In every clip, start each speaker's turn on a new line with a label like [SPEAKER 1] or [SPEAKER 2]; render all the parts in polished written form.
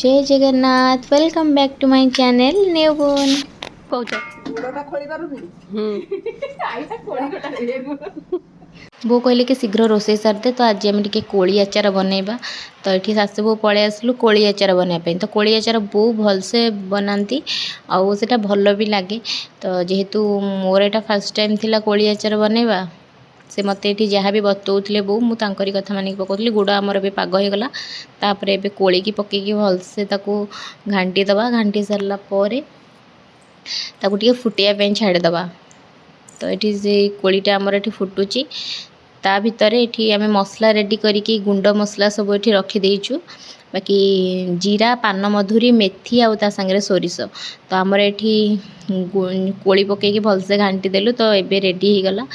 [SPEAKER 1] जय Jagannath welcome back to my channel न्यू बोन
[SPEAKER 2] कौच
[SPEAKER 1] बो कहले कि शीघ्र रोसे सारदे तो आज आम टे कोली आचार बनइबा तो ये शाशु बो पलि आसलु कोली आचार बनवाई तो कोली आचार बो भलसे बनाती आउ सेटा भल भी लगे तो जेहेतु मोर एटा फास्ट टाइम थिला कोली आचार बनइबा से मत ये जहाँ भी बतौले बो मुझे कथा मानिक पकाउली गुड़ आमर भी पाग हो गला तापर ए कोली की पकईकी भलसे घाटी दबा घाटी सारा फुटाइया छाड़ीदबा तो ये से कोलीटा आमर ये फुटुची ता भितर ये आम मसला रेडी करिकी गुंड मसला सब ये रखीदेचु बाकी जीरा पान मधुरी मेथी आउ ता संगे सोरिष तो आमर ये कोली पकईकी भलसे घाटी देलु तो ये रेडी हो गला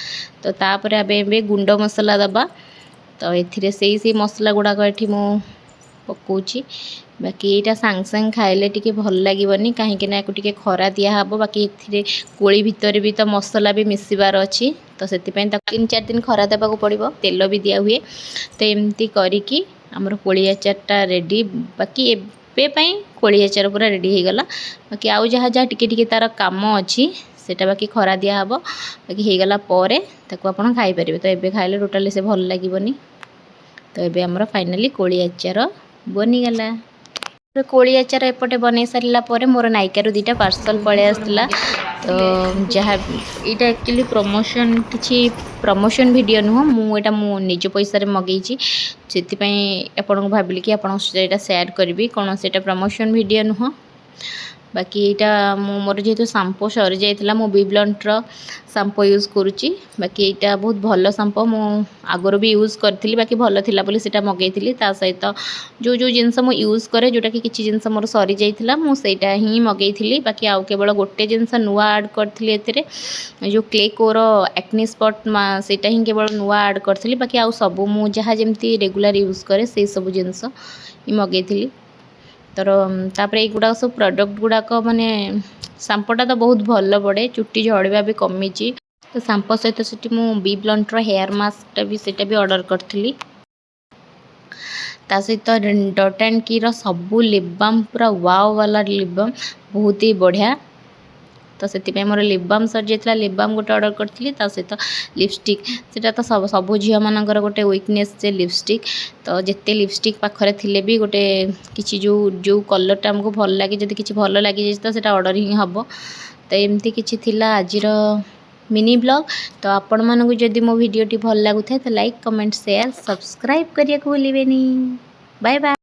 [SPEAKER 1] तो तापर आबे गुंड मसला दबा तो ये से मसला गुड़ाक ये मु पकाउची बाकी यहाँ सांग सांग खाइले टिके भल लगे कहीं खरा दिहब बाकी ये कोली भितर भी तो मसला भी मिसबार अच्छी तो से 3-4 दिन खरा देवाक पड़ो तेल भी दिया हुए तो एमती करिकी आमर कोली आचारटा रेडी बाकी एबे कोली आचार पूरा रेडी हो गला बाकी आउ जहाँ जहाँ टिके तार काम अच्छी सेटा बाकी खरा दिहब बाकी हो गला आपड़ खाईपर तो ये खाइले टोटाली से भल लगे तो ये आमर फाइनाली कोली आचार बनीगला कोली आचार एपटे बन सारा मोर नायिकार 2टा पार्सल पलि आसला तो जहाँ यहाँ एक्चुअली प्रमोशन किसी प्रमोशन वीडियो नुह मुझा मु निज पैसा मगेची से आपन भाविली कि आपन शेयर करी कौन से प्रमोशन वीडियो नुह बाकी यहाँ मोर जेहेतु शाम्पो सरी जाइए मो बीब्लंटर शाम्पो यूज करुच्ची बाकी यहाँ बहुत भल शाम्पो मु आगर भी यूज करी बाकी भल थिला बोली सेटा मगेइली ता सहित जो जो जिनस मु यूज करे जोटा कि किछि जिनस मोर सरी जाइए मुझा ही मगेइली बाकी आउ केवल गोटे जिनस नुआ आड करी एथिरे जो क्ले कोर एक्ने स्पॉट सेटा ही केवल नुआ आड करी बाकी आउ सब मु जहाँ जमती रेगुलर यूज करे से सब जिनस ही मगेइली तापर युवा सब प्रोडक्ट गुड़ाक माने शाम्पोटा तो बहुत भल पड़े चुट्टी झड़वा भी कमी तो शाम्पो सहित से बीब्लंटर हेयर मास्कटा भी सेटा भी ऑर्डर करी ता सहित डॉट एंड की सबू लिप बाम पूरा वाव वाला लिप बाम बहुत ही बढ़िया तो से मोर लिप बाम सर जाइए लिप बाम गोटे ऑर्डर करी सहित लिपस्टिक से तो सब झील मानकर गोटे वीकनेस से लिपस्टिक तो जिते लिपस्टिक पाखरे थिले भी गोटे किसी जो जो कलरटा आमको भल लगे जब किसी भल लगी तो सेटा ऑर्डर ही हम तो एमती किसी थिला आजिर मिनी ब्लॉग तो आपण मानक जदि मो वीडियोटी भल लगुता तो लाइक कमेंट शेयर सब्सक्राइब करने को भूलिबेनी बाय बाय।